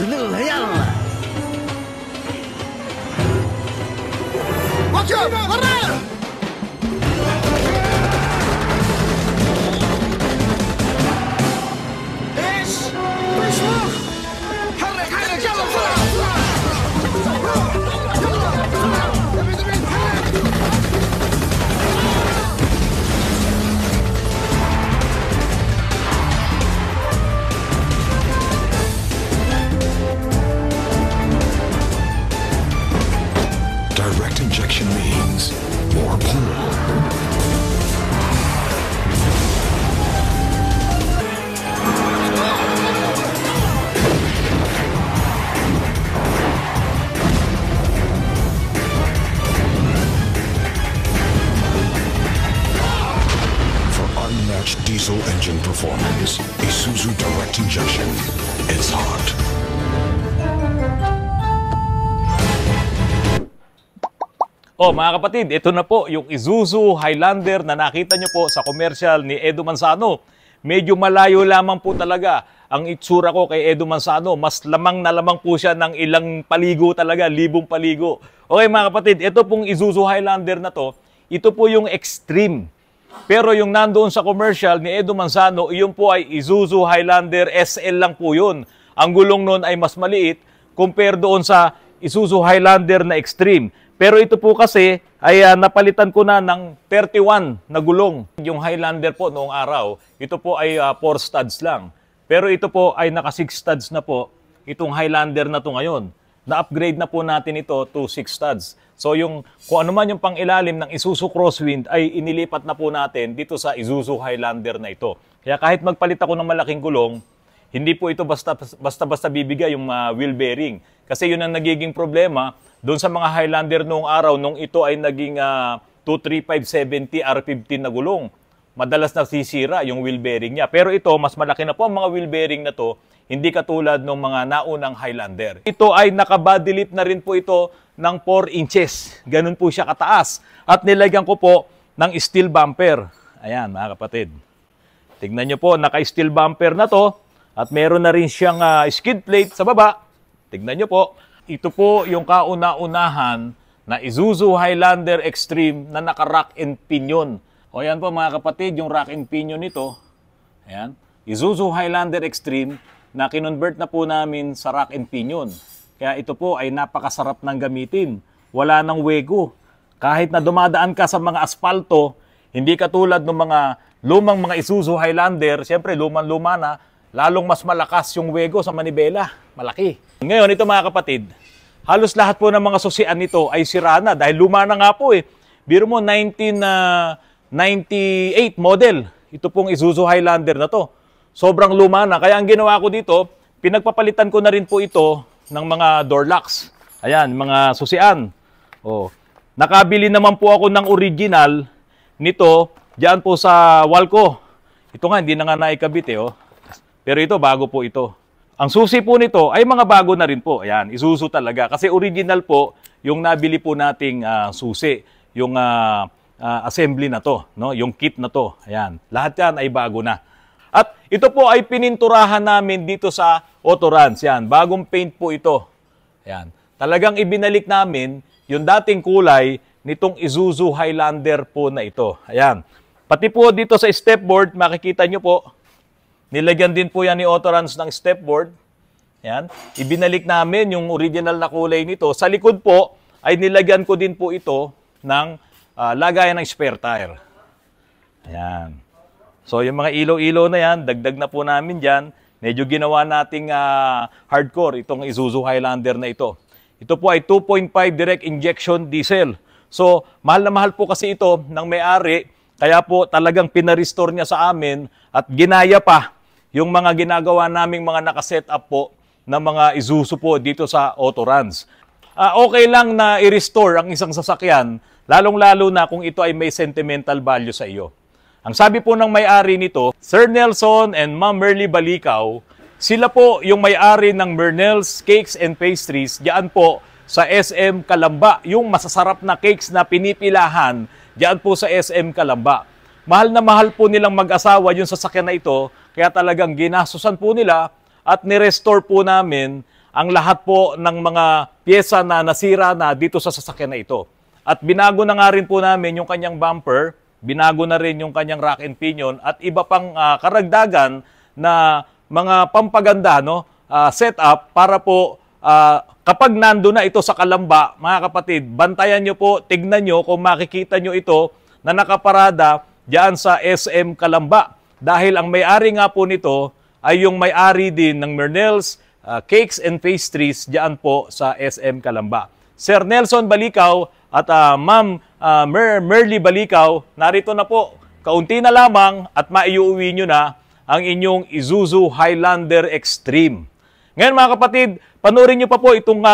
乐呀了。往前，往来。Direct injection means more pull. For unmatched diesel engine performance, Isuzu Direct Injection. It's hot. Oh, mga kapatid, ito na po yung Isuzu Highlander na nakita nyo po sa commercial ni Edo Manzano. Medyo malayo lamang po talaga ang itsura ko kay Edo Manzano. Mas lamang na lamang po siya ng ilang paligo talaga, libong paligo. Okay mga kapatid, ito pong Isuzu Highlander na to, ito po yung Extreme. Pero yung nandoon sa commercial ni Edo Manzano, yun po ay Isuzu Highlander SL lang po yun. Ang gulong nun ay mas maliit compare doon sa Isuzu Highlander na Extreme. Pero ito po kasi ay napalitan ko na ng 31 na gulong. Yung Highlander po noong araw, ito po ay 4 studs lang. Pero ito po ay naka 6 studs na po, itong Highlander na to ngayon. Na-upgrade na po natin ito to 6 studs. So yung kung ano man yung pang-ilalim ng Isuzu Crosswind ay inilipat na po natin dito sa Isuzu Highlander na ito. Kaya kahit magpalit ako ng malaking gulong, hindi po ito basta-basta bibigay yung wheel bearing. Kasi yun ang nagiging problema doon sa mga Highlander noong araw nung ito ay naging 235/70 R15 na gulong. Madalas nasisira yung wheel bearing niya. Pero ito, mas malaki na po ang mga wheel bearing na to, hindi katulad ng mga naunang Highlander. Ito ay naka-body lift na rin po ito ng 4 inches. Ganun po siya kataas. At nilagyan ko po ng steel bumper. Ayan mga kapatid. Tignan nyo po, naka-steel bumper na to. At meron na rin siyang skid plate sa baba. Tignan nyo po. Ito po yung kauna-unahan na Isuzu Highlander Extreme na naka-rack and pinion. O yan po mga kapatid, yung rack and pinion nito. Ayan. Isuzu Highlander Extreme na kinonvert na po namin sa rack and pinion. Kaya ito po ay napakasarap ng gamitin. Wala nang wego. Kahit na dumadaan ka sa mga asfalto, hindi katulad ng mga lumang mga Isuzu Highlander, siyempre lumang-luma na, lalong mas malakas yung wego sa manibela. Malaki. Ngayon, ito mga kapatid, halos lahat po ng mga susian nito ay sira na dahil luma na nga po eh. Biro mo, 1998 model. Ito pong Isuzu Highlander na to. Sobrang luma na. Kaya ang ginawa ko dito, pinagpapalitan ko na rin po ito ng mga door locks. Ayan, mga susian. Oh. Nakabili naman po ako ng original nito diyan po sa wall ko. Ito nga, hindi na nga naikabit eh. Oh. Pero ito, bago po ito. Ang susi po nito ay mga bago na rin po. Ayan, Isuzu talaga. Kasi original po yung nabili po nating susi. Yung assembly na to, no? Yung kit na to. Ayan, lahat yan ay bago na. At ito po ay pininturahan namin dito sa Autorans. Yan, bagong paint po ito. Ayan, talagang ibinalik namin yung dating kulay nitong Isuzu Highlander po na ito. Ayan, pati po dito sa stepboard, makikita nyo po, nilagyan din po yan ni Autorans ng stepboard. Yan. Ibinalik namin yung original na kulay nito. Sa likod po ay nilagyan ko din po ito ng lagayan ng spare tire. Ayan. So yung mga ilaw-ilaw na yan, dagdag na po namin dyan. Medyo ginawa nating hardcore itong Isuzu Highlander na ito. Ito po ay 2.5 direct injection diesel. So mahal na mahal po kasi ito ng may-ari. Kaya po talagang pinarestore niya sa amin at ginaya pa yung mga ginagawa naming mga nakaset up po ng mga Isuzu po dito sa Autorans. Okay lang na i-restore ang isang sasakyan, lalong-lalo na kung ito ay may sentimental value sa iyo. Ang sabi po ng may-ari nito, Sir Nelson and Ma'am Merly Balikaw, sila po yung may-ari ng Mernel's Cakes and Pastries, diyan po sa SM Calamba, yung masasarap na cakes na pinipilahan, diyan po sa SM Calamba. Mahal na mahal po nilang mag-asawa yung sasakyan na ito, kaya talagang ginasusan po nila at ni-restore po namin ang lahat po ng mga pyesa na nasira na dito sa sasakyan na ito. At binago na nga rin po namin yung kanyang bumper, binago na rin yung kanyang rack and pinion at iba pang karagdagan na mga pampaganda, no, setup para po kapag nando na ito sa Kalamba, mga kapatid, bantayan nyo po, tignan nyo kung makikita nyo ito na nakaparada diyan sa SM Kalamba. Dahil ang may-ari nga po nito ay yung may-ari din ng Mernels Cakes and Pastries diyan po sa SM Kalamba. Sir Nelson Balikaw at Ma'am Merly Balikaw, narito na po. Kaunti na lamang at maiuwi nyo na ang inyong Isuzu Highlander Extreme. Ngayon mga kapatid, panoorin nyo pa po itong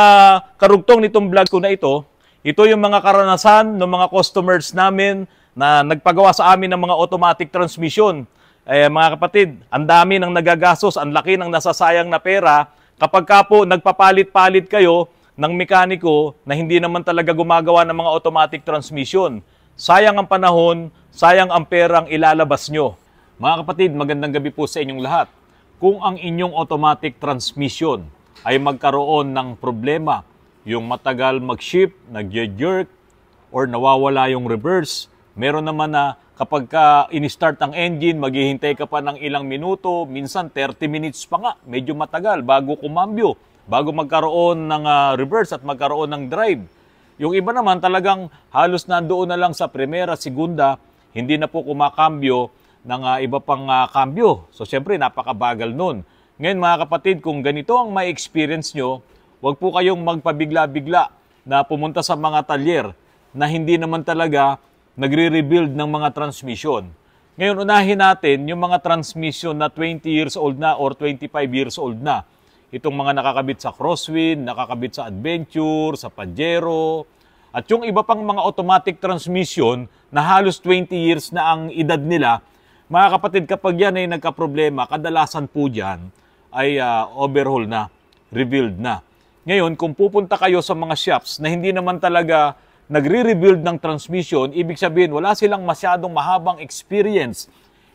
karugtong nitong vlog ko na ito. Ito yung mga karanasan ng mga customers namin na nagpagawa sa amin ng mga automatic transmission. Mga kapatid, ang dami ng nagagastos, ang laki ng nasasayang na pera kapag ka po nagpapalit-palit kayo ng mekaniko na hindi naman talaga gumagawa ng mga automatic transmission. Sayang ang panahon, sayang ang perang ilalabas nyo. Mga kapatid, magandang gabi po sa inyong lahat. Kung ang inyong automatic transmission ay magkaroon ng problema, yung matagal mag-shift, nag-jerk, or nawawala yung reverse, meron naman na kapag ka in-start ang engine, maghihintay ka pa ng ilang minuto, minsan 30 minutes pa nga, medyo matagal bago kumambyo, bago magkaroon ng reverse at magkaroon ng drive. Yung iba naman talagang halos nandoon na lang sa primera, segunda, hindi na po kumakambyo ng iba pang kambyo. So, siyempre, napakabagal nun. Ngayon, mga kapatid, kung ganito ang may experience nyo, huwag po kayong magpabigla-bigla na pumunta sa mga talyer na hindi naman talaga nagre-rebuild ng mga transmission. Ngayon, unahin natin yung mga transmission na 20 years old na or 25 years old na. Itong mga nakakabit sa Crosswind, nakakabit sa Adventure, sa Pajero, at yung iba pang mga automatic transmission na halos 20 years na ang edad nila. Mga kapatid, kapag yan ay nagka-problema, kadalasan po dyan ay overhaul na, rebuild na. Ngayon, kung pupunta kayo sa mga shops na hindi naman talaga nagre-rebuild ng transmission, ibig sabihin wala silang masyadong mahabang experience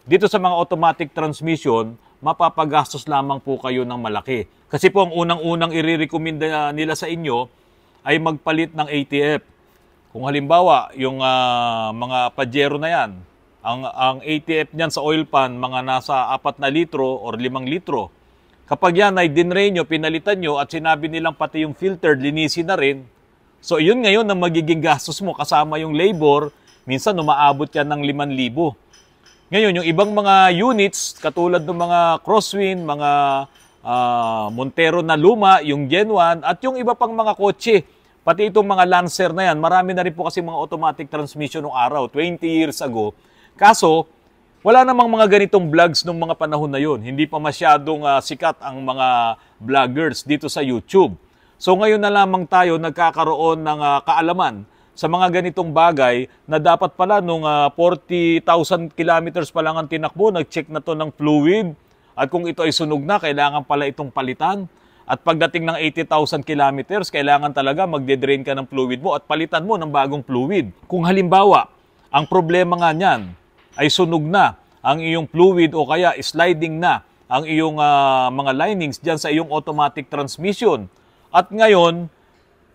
dito sa mga automatic transmission, mapapagastos lamang po kayo ng malaki. Kasi po ang unang-unang i-recommenda nila sa inyo ay magpalit ng ATF. Kung halimbawa, yung mga Pajero na yan, ang ATF niyan sa oil pan, mga nasa 4 na litro or 5 litro. Kapag yan ay dinrain nyo, pinalitan nyo at sinabi nilang pati yung filter, linisin na rin. So, yun ngayon na magiging gastos mo kasama yung labor, minsan umaabot yan ng 5,000. Ngayon, yung ibang mga units, katulad ng mga Crosswind, mga Montero na luma, yung Gen 1, at yung iba pang mga kotse, pati itong mga Lancer na yan, marami na rin po kasi mga automatic transmission ng araw, 20 years ago. Kaso, wala namang mga ganitong vlogs nung mga panahon na yun. Hindi pa masyadong sikat ang mga vloggers dito sa YouTube. So ngayon na lamang tayo nagkakaroon ng kaalaman sa mga ganitong bagay na dapat pala nung 40,000 kilometers pa lang ang tinakbo, nag-check na to ng fluid. At kung ito ay sunog na, kailangan pala itong palitan. At pagdating ng 80,000 kilometers, kailangan talaga magde-drain ka ng fluid mo at palitan mo ng bagong fluid. Kung halimbawa, ang problema nga niyan ay sunog na ang iyong fluid o kaya sliding na ang iyong mga linings dyan sa iyong automatic transmission. At ngayon,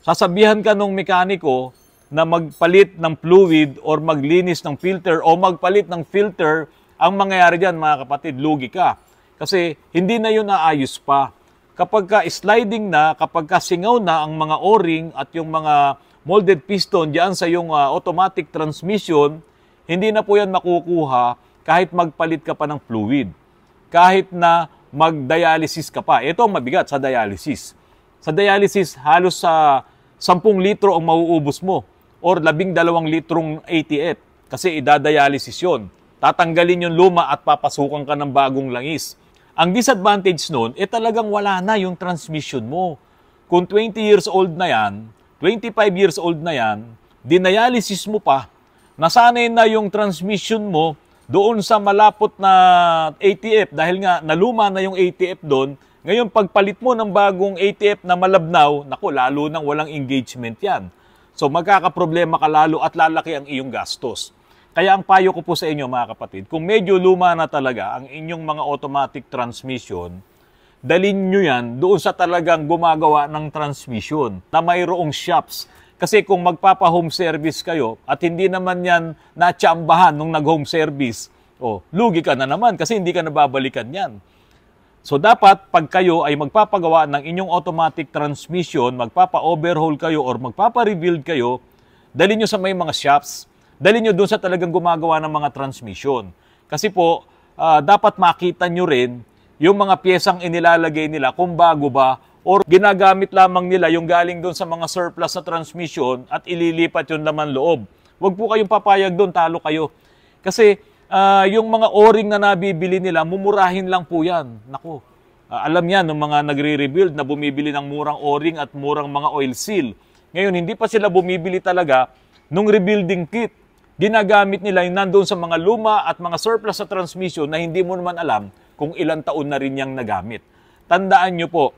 sasabihan ka ng mekaniko na magpalit ng fluid or maglinis ng filter o magpalit ng filter, ang mangyayari dyan, mga kapatid, lugi ka. Kasi hindi na yun naayos pa. Kapag ka sliding na, kapag ka singaw na ang mga o-ring at yung mga molded piston dyan sa yung automatic transmission, hindi na po yan makukuha kahit magpalit ka pa ng fluid. Kahit na mag-dialysis ka pa. Ito ang mabigat sa dialysis. Sa dialysis, halos sa 10 litro ang mauubos mo or 12 litrong ATF kasi idadialysis yun. Tatanggalin yung luma at papasukan ka ng bagong langis. Ang disadvantage nun, talagang wala na yung transmission mo. Kung 20 years old na yan, 25 years old na yan, dinialysis mo pa, nasanay na yung transmission mo doon sa malapot na ATF dahil nga naluma na yung ATF doon. Ngayon, pagpalit mo ng bagong ATF na malabnaw, naku, lalo nang walang engagement yan. So, magkakaproblema ka lalo at lalaki ang iyong gastos. Kaya ang payo ko po sa inyo, mga kapatid, kung medyo luma na talaga ang inyong mga automatic transmission, dalhin nyo yan doon sa talagang gumagawa ng transmission na mayroong shops. Kasi kung magpapa-home service kayo at hindi naman yan natsambahan nung nag-home service, lugi ka na naman kasi hindi ka nababalikan yan. So dapat pag kayo ay magpapagawa ng inyong automatic transmission, magpapa-overhaul kayo or magpapa-rebuild kayo, dalhin nyo sa may mga shops, dalhin nyo doon sa talagang gumagawa ng mga transmission. Kasi po, dapat makita nyo rin yung mga piyesang inilalagay nila kung bago ba or ginagamit lamang nila yung galing doon sa mga surplus na transmission at ililipat yung laman loob. Huwag po kayong papayag doon, talo kayo. Kasi yung mga o-ring na nabibili nila, mumurahin lang po yan. Naku, alam yan ng mga nagre-rebuild na bumibili ng murang o-ring at murang mga oil seal. Ngayon, hindi pa sila bumibili talaga nung rebuilding kit. Ginagamit nila yung nandoon sa mga luma at mga surplus sa transmission na hindi mo naman alam kung ilang taon na rin yung nagamit. Tandaan nyo po,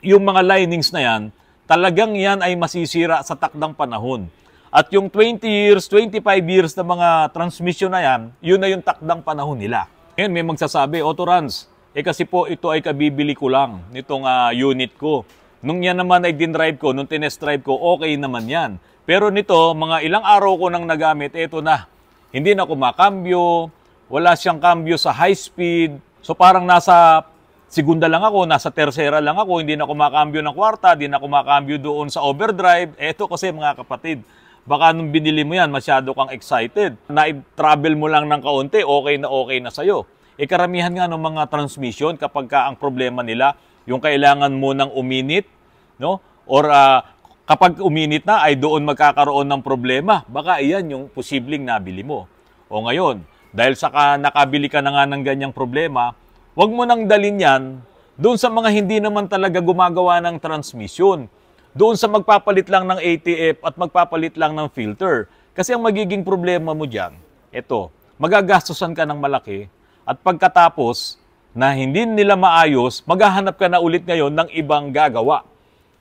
yung mga linings na yan, talagang yan ay masisira sa takdang panahon. At yung 20 years, 25 years na mga transmission na yan, yun na yung takdang panahon nila. Ngayon may magsasabi, Autorans, kasi po ito ay kabibili ko lang nitong unit ko. Nung yan naman ay din-drive ko, nung tinest drive ko, okay naman yan. Pero nito, mga ilang araw ko nang nagamit, eto na. Hindi na kumakambyo, wala siyang kambyo sa high speed. So parang nasa segunda lang ako, nasa tersera lang ako, hindi na kumakambyo ng kwarta, hindi na kumakambyo doon sa overdrive. Eto kasi mga kapatid, baka nung binili mo yan, masyado kang excited. Na-travel mo lang ng kaunti, okay na sa'yo. Karamihan nga ng mga transmission kapag ang problema nila, yung kailangan mo ng uminit, no? Or kapag uminit na ay doon magkakaroon ng problema. Baka iyan yung posibleng nabili mo. O ngayon, dahil nakabili ka na nga ng ganyang problema, huwag mo nang dalhin yan doon sa mga hindi naman talaga gumagawa ng transmission. Doon sa magpapalit lang ng ATF at magpapalit lang ng filter. Kasi ang magiging problema mo dyan, magagastusan ka ng malaki at pagkatapos na hindi nila maayos, maghahanap ka na ulit ngayon ng ibang gagawa.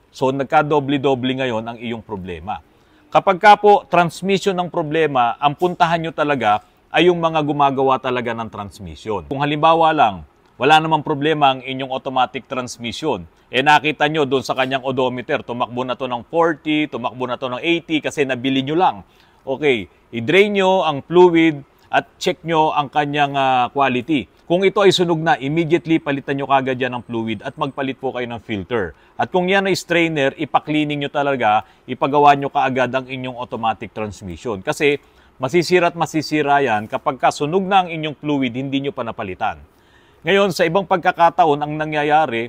So, nagka-doble-doble ngayon ang iyong problema. Kapag ka po transmission ng problema, ang puntahan nyo talaga ay yung mga gumagawa talaga ng transmission. Kung halimbawa lang, wala namang problema ang inyong automatic transmission, nakita nyo doon sa kanyang odometer, tumakbo na to ng 40, tumakbo na to ng 80 kasi nabili nyo lang. Okay, i-drain nyo ang fluid at check nyo ang kanyang quality. Kung ito ay sunog na, immediately palitan nyo kagad yan ng fluid at magpalit po kayo ng filter. At kung yan ay strainer, ipaklining nyo talaga, ipagawa nyo kaagad ang inyong automatic transmission. Kasi masisira at masisira yan kapag sunog na ang inyong fluid, hindi nyo pa napalitan. Ngayon, sa ibang pagkakataon, ang nangyayari,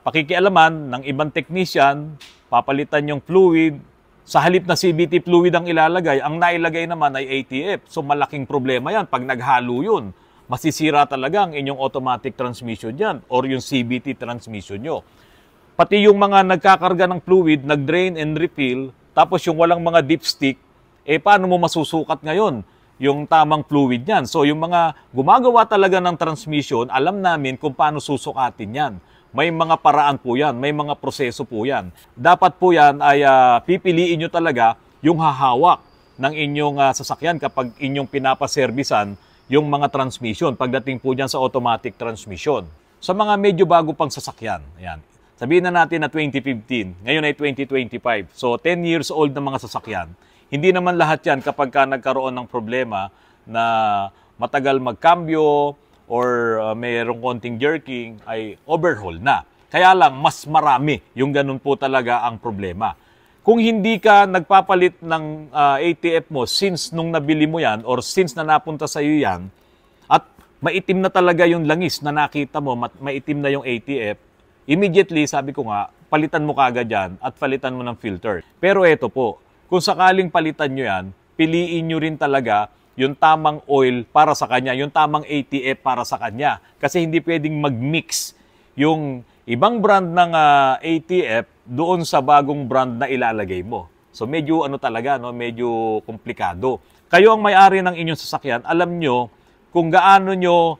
pakikialaman ng ibang technician, papalitan yung fluid, sa halip na CVT fluid ang ilalagay, ang nailagay naman ay ATF. So malaking problema yan pag naghalo yun. Masisira talaga ang inyong automatic transmission yan or yung CVT transmission nyo. Pati yung mga nagkakarga ng fluid, nag-drain and refill, tapos yung walang mga dipstick, paano mo masusukat ngayon yung tamang fluid yan? So yung mga gumagawa talaga ng transmission, alam namin kung paano susukatin yan. May mga paraan po yan, may mga proseso po yan. Dapat po yan ay pipiliin nyo talaga yung hahawak ng inyong sasakyan kapag inyong pinapaservisan yung mga transmission pagdating po dyan sa automatic transmission. Sa mga medyo bago pang sasakyan, ayan, sabihin na natin na 2015, ngayon ay 2025. So 10 years old na mga sasakyan. Hindi naman lahat yan kapag nagkaroon ng problema na matagal magkambyo or mayroong konting jerking ay overhaul na. Kaya lang mas marami yung ganun po talaga ang problema. Kung hindi ka nagpapalit ng ATF mo since nung nabili mo yan or since na napunta sa iyo yan at maitim na talaga yung langis na nakita mo, maitim na yung ATF, immediately, sabi ko nga, palitan mo kagad yan at palitan mo ng filter. Pero eto po, kung sakaling palitan nyo yan, piliin nyo rin talaga yung tamang oil para sa kanya, yung tamang ATF para sa kanya. Kasi hindi pwedeng mag-mix yung ibang brand ng ATF doon sa bagong brand na ilalagay mo. So medyo talaga, medyo komplikado. Kayo ang may-ari ng inyong sasakyan, alam nyo kung gaano nyo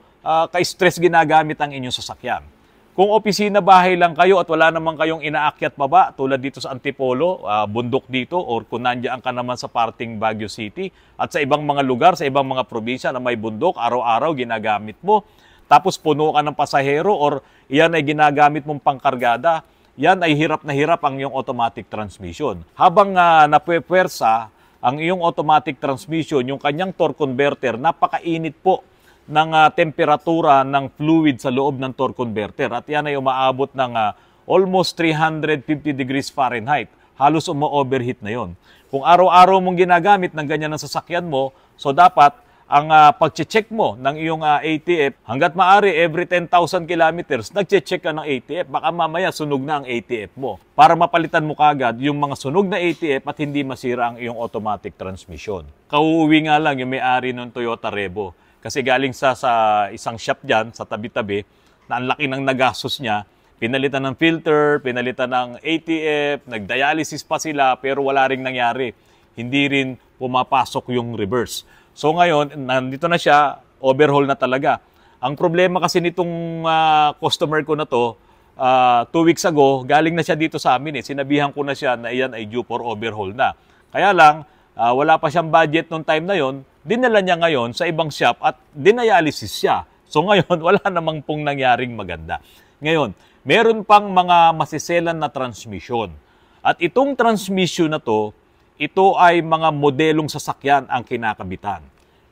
ka-stress ginagamit ang inyong sasakyan. Kung opisina bahay lang kayo at wala naman kayong inaakyat baba, tulad dito sa Antipolo, bundok dito, or kung nandiyan ka naman sa parting Baguio City, at sa ibang mga lugar, sa ibang mga probinsya na may bundok, araw-araw ginagamit mo, tapos puno ka ng pasahero or yan ay ginagamit mong pangkargada, yan ay hirap na hirap ang iyong automatic transmission. Habang napwepuwersa ang iyong automatic transmission, yung kanyang torque converter, napakainit po ng temperatura ng fluid sa loob ng torque converter. At yan ay umaabot ng almost 350 degrees Fahrenheit. Halos umo-overheat na yon. Kung araw-araw mong ginagamit ng ganyan ng sasakyan mo, so dapat ang pag-check mo ng iyong ATF, hanggat maaari every 10,000 kilometers, nag-check ka ng ATF. Baka mamaya sunog na ang ATF mo. Para mapalitan mo kagad yung mga sunog na ATF at hindi masira ang iyong automatic transmission. Kauuwi nga lang yung may-ari ng Toyota Revo. Kasi galing sa isang shop dyan, sa tabi-tabi, na ang laki ng nagastos niya. Pinalitan ng filter, pinalitan ng ATF, nag-dialysis pa sila, pero wala ring nangyari. Hindi rin pumapasok yung reverse. So ngayon, nandito na siya, overhaul na talaga. Ang problema kasi nitong customer ko na to, 2 weeks ago, galing na siya dito sa amin. Sinabihan ko na siya na iyan ay due for overhaul na. Kaya lang, wala pa siyang budget nung time na yon, dinala niya ngayon sa ibang shop at dinialysis siya. So ngayon, wala namang pong nangyaring maganda. Ngayon, meron pang mga masiselan na transmission. At itong transmission na to, ito ay mga modelong sasakyan ang kinakabitan.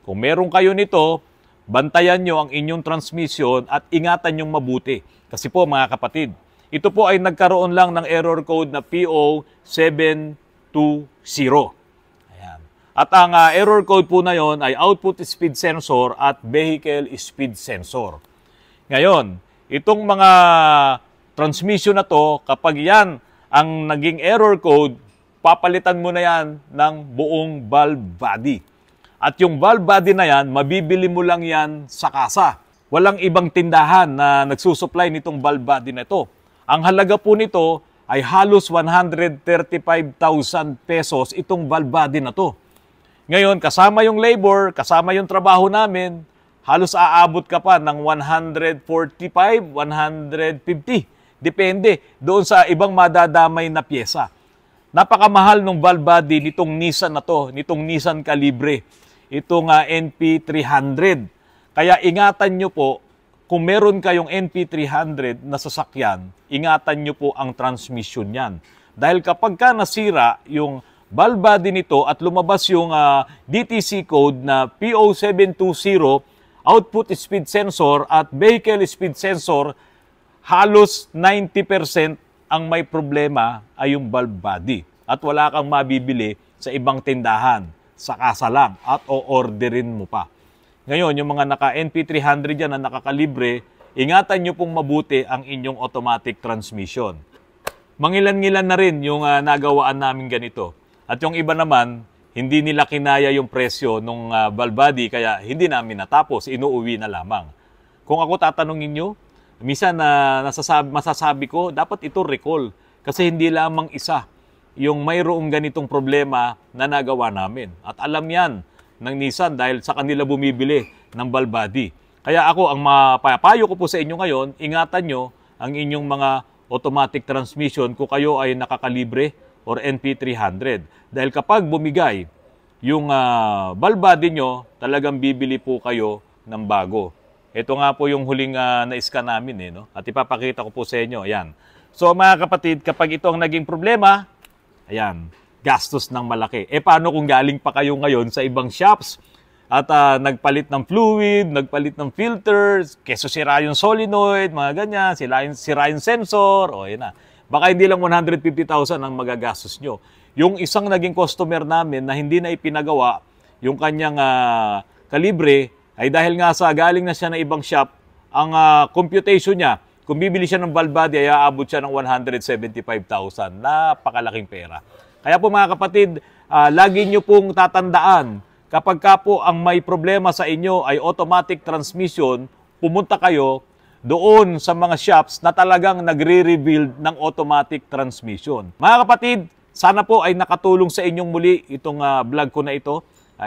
Kung meron kayo nito, bantayan nyo ang inyong transmission at ingatan nyong mabuti. Kasi po mga kapatid, ito po ay nagkaroon lang ng error code na P0720. Ayan. At ang error code po na yon ay output speed sensor at vehicle speed sensor. Ngayon, itong mga transmission na to, kapag yan ang naging error code, papalitan mo na yan ng buong valve body. At yung valve body na yan, mabibili mo lang yan sa kasa. Walang ibang tindahan na nagsusupply nitong valve body na ito. Ang halaga po nito ay halos 135,000 pesos itong valve body na to. Ngayon, kasama yung labor, kasama yung trabaho namin, halos aabot ka pa ng 145, 150. Depende doon sa ibang madadamay na pyesa. Napakamahal ng valve body nitong Nissan na to, nitong Nissan Calibre, itong NP300. Kaya ingatan nyo po, kung meron kayong NP300 na sasakyan, ingatan nyo po ang transmission yan. Dahil kapag ka nasira yung valve body nito at lumabas yung DTC code na P0720, output speed sensor at vehicle speed sensor, halos 90% ang may problema ay yung valve body. At wala kang mabibili sa ibang tindahan. Sa kasa lang at o-orderin mo pa. Ngayon, yung mga naka-NP300 yan na nakakalibre, ingatan nyo pong mabuti ang inyong automatic transmission. Mangilan-ngilan na rin yung nagawaan namin ganito. At yung iba naman, hindi nila kinaya yung presyo ng valve body, kaya hindi namin natapos, inuuwi na lamang. Kung ako tatanungin nyo, minsan masasabi ko, dapat ito recall. Kasi hindi lamang isa yung mayroong ganitong problema na nagawa namin. At alam yan ng Nissan dahil sa kanila bumibili ng valve body. Kaya ako, ang mapapayo ko po sa inyo ngayon, ingatan nyo ang inyong mga automatic transmission kung kayo ay nakakalibre or NP300. Dahil kapag bumigay yung valve body nyo, talagang bibili po kayo ng bago. Ito nga po yung huling na-scan namin. No? At ipapakita ko po sa inyo. Ayan. So mga kapatid, kapag ito ang naging problema, ayan, gastos ng malaki. Paano kung galing pa kayo ngayon sa ibang shops at nagpalit ng fluid, nagpalit ng filters, keso sira yung solenoid, mga ganyan, sira yung sensor, o yun na. Baka hindi lang 150,000 ang magagastos nyo. Yung isang naging customer namin na hindi na ipinagawa yung kanyang kalibre, ay dahil nga sa galing na siya na ibang shop, ang computation niya, kung bibili siya ng valve body, ay aabot siya ng 175,000. Napakalaking pera. Kaya po mga kapatid, lagi nyo pong tatandaan, kapag ka po ang may problema sa inyo ay automatic transmission, pumunta kayo doon sa mga shops na talagang nagre-rebuild ng automatic transmission. Mga kapatid, sana po ay nakatulong sa inyong muli itong vlog ko na ito.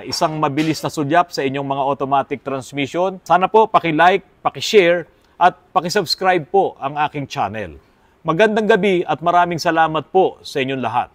Isang mabilis na sudyap sa inyong mga automatic transmission. Sana po paki-like, paki-share, at paki-subscribe po ang aking channel. Magandang gabi at maraming salamat po sa inyong lahat.